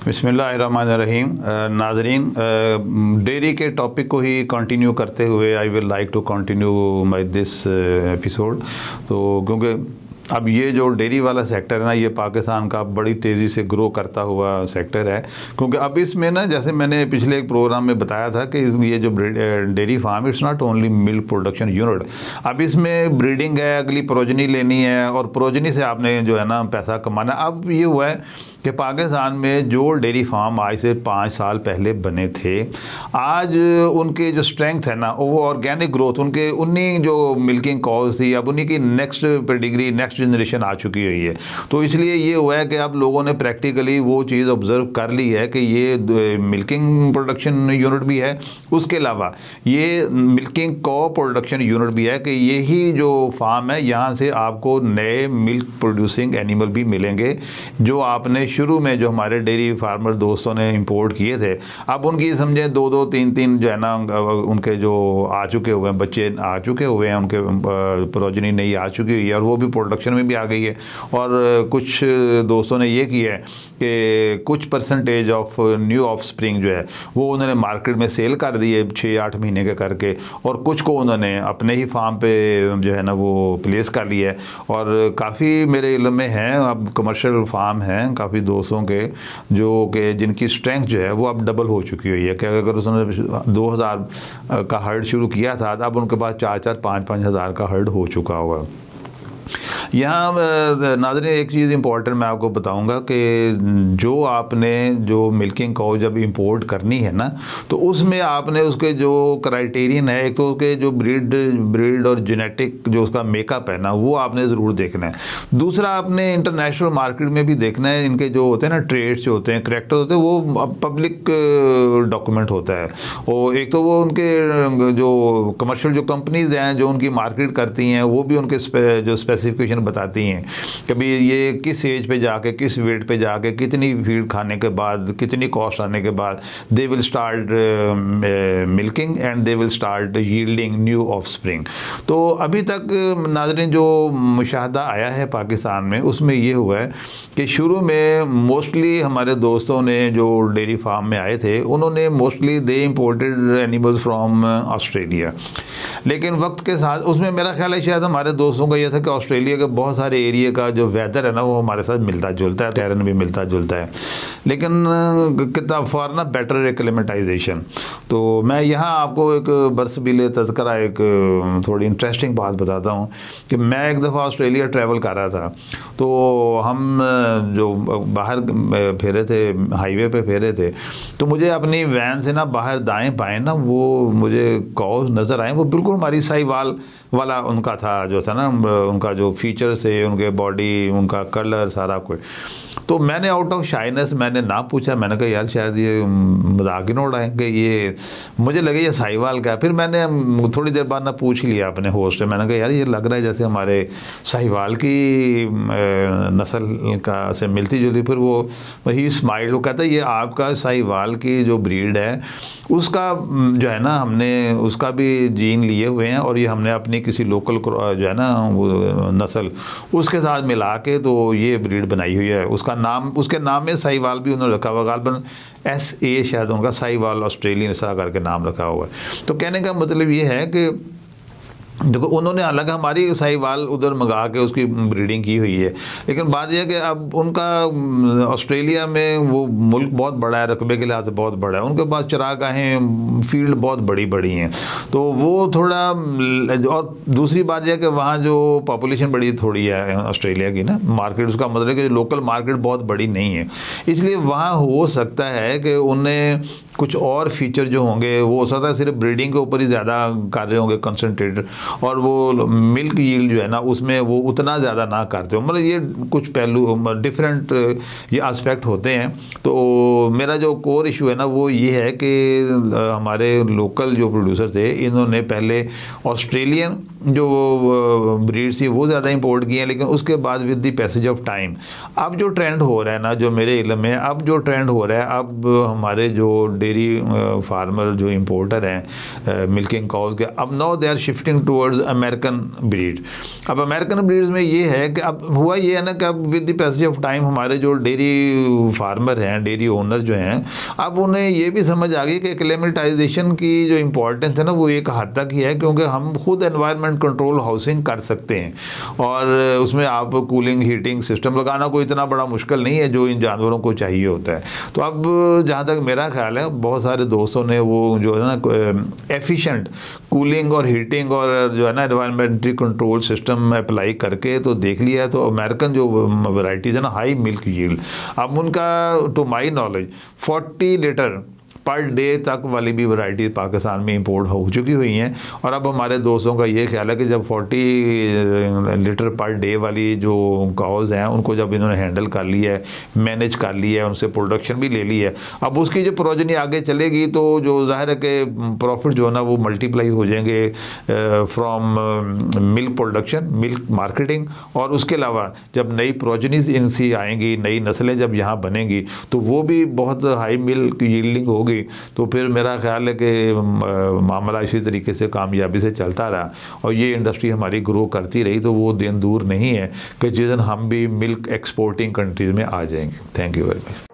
बिस्मिल्लाहिर्रहमानिर्रहीम। नाज़रीन, डेयरी के टॉपिक को ही कंटिन्यू करते हुए I will like to continue my this episode. तो क्योंकि अब ये जो डेयरी वाला सेक्टर है ना, ये पाकिस्तान का बड़ी तेज़ी से ग्रो करता हुआ सेक्टर है। क्योंकि अब इसमें ना, जैसे मैंने पिछले एक प्रोग्राम में बताया था कि ये जो dairy farm, it's not only milk production unit. अब इसमें ब्रीडिंग है, अगली प्रोजनी लेनी है और प्रोजनी से आपने जो है ना पैसा कमाना। अब ये हुआ है कि पाकिस्तान में जो डेयरी फार्म आज से 5 साल पहले बने थे, आज उनके जो स्ट्रेंथ है ना, वो ऑर्गेनिक ग्रोथ, उनके उन्हीं जो मिल्किंग कॉज थी, अब उन्हीं की नेक्स्ट पेडिग्री, नेक्स्ट जनरेशन आ चुकी हुई है। तो इसलिए ये हुआ है कि अब लोगों ने प्रैक्टिकली वो चीज़ ऑब्ज़र्व कर ली है कि ये मिल्किंग प्रोडक्शन यूनिट भी है, उसके अलावा ये मिल्किंग कॉ प्रोडक्शन यूनिट भी है कि यही जो फार्म है, यहाँ से आपको नए मिल्क प्रोड्यूसिंग एनिमल भी मिलेंगे जो आपने शुरू में जो हमारे डेयरी फार्मर दोस्तों ने इंपोर्ट किए थे। अब उनकी समझें 2-2, 3-3 जो है ना, उनके जो आ चुके हुए हैं, बच्चे आ चुके हुए हैं, उनके प्रोजनी नई आ चुकी हुई है और वो भी प्रोडक्शन में भी आ गई है। और कुछ दोस्तों ने ये किया है कि कुछ percentage of new of spring जो है वो उन्होंने मार्केट में सेल कर दिए 6-8 महीने के करके, और कुछ को उन्होंने अपने ही फार्म पे जो है ना वो प्लेस कर लिया है। और काफ़ी मेरे इल्म में हैं, अब कमर्शियल फार्म हैं काफ़ी दोस्तों के, जो कि जिनकी स्ट्रेंथ जो है वो अब डबल हो चुकी हुई है कि अगर उसने 2000 का हर्ड शुरू किया था, तो अब उनके पास 4-4, 5-5 हज़ार का हर्ड हो चुका हुआ। यहाँ नाज़रीन एक चीज़ इंपॉर्टेंट मैं आपको बताऊंगा कि जो आपने जो मिल्किंग काउ जब इंपोर्ट करनी है ना, तो उसमें आपने उसके जो क्राइटेरियन है, एक तो उसके जो ब्रीड और जेनेटिक जो उसका मेकअप है ना, वो आपने ज़रूर देखना है। दूसरा, आपने इंटरनेशनल मार्केट में भी देखना है, इनके जो होते हैं ना ट्रेड्स जो होते हैं, करैक्टर होते हैं, वो पब्लिक डॉक्यूमेंट होता है। और एक तो वो उनके जो कमर्शियल जो कंपनीज़ हैं जो उनकी मार्केट करती हैं, वो भी उनके जो स्पेसिफिकेशन बताती हैं कि भाई ये किस एज पे जाके, किस वेट पे जाके, कितनी फीड खाने के बाद, कितनी कॉस्ट आने के बाद they will start milking and they will start yielding new offspring. तो अभी तक नाज़रीन जो मुशाहदा आया है पाकिस्तान में, उसमें ये हुआ है कि शुरू में मोस्टली हमारे दोस्तों ने जो डेयरी फार्म में आए थे, उन्होंने mostly they imported animals from Australia. लेकिन वक्त के साथ उसमें मेरा ख्याल है शायद हमारे दोस्तों का ये था कि ऑस्ट्रेलिया के बहुत सारे एरिया का जो वेदर है ना, वो हमारे साथ मिलता जुलता है, टेरन भी मिलता जुलता है, लेकिन कितना फॉर ना बेटर एक्लेमेटाइजेशन। तो मैं यहाँ आपको एक बरसबीले तज़करा, एक थोड़ी इंटरेस्टिंग बात बताता हूँ कि मैं एक दफ़ा ऑस्ट्रेलिया ट्रैवल कर रहा था। तो हम जो बाहर फेरे थे, हाईवे पे फेरे थे, तो मुझे अपनी वैन से ना बाहर दाएं बाएं ना वो मुझे कॉज नज़र आए। वो बिल्कुल हमारी साहिवाल वाला उनका था, जो था ना उनका जो फीचर्स है, उनके बॉडी, उनका कलर, सारा कुछ। तो मैंने आउट ऑफ शाइनेस मैंने ना पूछा, मैंने कहा यार शायद ये मजाक ही न उड़ाएं कि ये, मुझे लगे ये साहिवाल का है। फिर मैंने थोड़ी देर बाद ना पूछ लिया अपने होस्ट से, मैंने कहा यार ये लग रहा है जैसे हमारे साहिवाल की नस्ल का से मिलती जुलती। फिर वो वही स्माइल, वो कहता है ये आपका साहिवाल की जो ब्रीड है उसका जो है ना, हमने उसका भी जीन लिए हुए हैं और ये हमने अपनी किसी लोकल जो है ना वो नस्ल उसके साथ मिला के तो ये ब्रीड बनाई हुई है। उसका नाम, उसके नाम में साहिवाल भी उन्होंने रखा हुआ, गालबन SA शायद उनका साहिवाल ऑस्ट्रेलियन ऐसा करके नाम रखा हुआ है। तो कहने का मतलब ये है कि देखो उन्होंने अलग हमारी साहिवाल उधर मंगा के उसकी ब्रीडिंग की हुई है, लेकिन बात यह है कि अब उनका ऑस्ट्रेलिया में वो मुल्क बहुत बड़ा है, रकबे के लिहाज से बहुत बड़ा है, उनके पास चरागाहें, फील्ड बहुत बड़ी बड़ी हैं, तो वो थोड़ा। और दूसरी बात यह है कि वहाँ जो पॉपुलेशन बड़ी थोड़ी है ऑस्ट्रेलिया की ना, मार्केट, उसका मतलब है कि लोकल मार्केट बहुत बड़ी नहीं है, इसलिए वहाँ हो सकता है कि उन्हें कुछ और फीचर जो होंगे, वो हो सकता है सिर्फ ब्रीडिंग के ऊपर ही ज़्यादा कर रहे होंगे कंसंट्रेटेड, और वो मिल्क यील्ड जो है ना उसमें वो उतना ज़्यादा ना करते हो। मतलब ये कुछ पहलू, डिफरेंट ये एस्पेक्ट होते हैं। तो मेरा जो कोर इशू है ना वो ये है कि हमारे लोकल जो प्रोड्यूसर थे, इन्होंने पहले ऑस्ट्रेलियन जो ब्रीड्स थी वो ज़्यादा इंपोर्ट की हैं, लेकिन उसके बाद with the passage of time अब जो ट्रेंड हो रहा है ना, जो मेरे इल्म में अब जो ट्रेंड हो रहा है, अब हमारे जो डेयरी फार्मर जो इंपोर्टर हैं मिल्किंग काउज के, अब now they are shifting towards American breed. अब अमेरिकन ब्रीड्स में ये है कि अब हुआ ये है ना कि अब with the passage of time हमारे जो डेयरी फार्मर हैं, डेयरी ओनर जो हैं, अब उन्हें ये भी समझ आ गई कि एक्लेमेटाइजेशन की जो इम्पोर्टेंस है ना वो एक हद तक ही है, क्योंकि हम खुद एनवायरनमेंट कंट्रोल हाउसिंग कर सकते हैं और उसमें आप कूलिंग हीटिंग सिस्टम लगाना कोई इतना बड़ा मुश्किल नहीं है जो इन जानवरों को चाहिए होता है। तो अब जहाँ तक मेरा ख्याल है, बहुत सारे दोस्तों ने वो जो है ना एफिशिएंट कूलिंग और हीटिंग और जो है ना एनवायरमेंटल कंट्रोल सिस्टम अप्लाई करके तो देख लिया है। तो अमेरिकन जो वैराइटीज़ है ना हाई मिल्क यील्ड, अब उनका to my knowledge 40 litre per day तक वाली भी वैरायटी पाकिस्तान में इंपोर्ट हो चुकी हुई हैं। और अब हमारे दोस्तों का ये ख्याल है कि जब 40 लीटर पर डे वाली जो काउज हैं उनको जब इन्होंने हैंडल कर लिया है, मैनेज कर लिया है, उनसे प्रोडक्शन भी ले ली है, अब उसकी जो प्रोजनी आगे चलेगी तो जो जाहिर है कि प्रॉफिट जो है ना वो मल्टीप्लाई हो जाएंगे from milk production, milk marketing, और उसके अलावा जब नई प्रोजनीज इनसी आएंगी, नई नस्लें जब यहाँ बनेंगी तो वो भी बहुत हाई मिल्क यील्डिंग होगी। तो फिर मेरा ख्याल है कि मामला इसी तरीके से कामयाबी से चलता रहा और ये इंडस्ट्री हमारी ग्रो करती रही, तो वो दिन दूर नहीं है कि जिस दिन हम भी मिल्क एक्सपोर्टिंग कंट्रीज़ में आ जाएंगे। Thank you very much.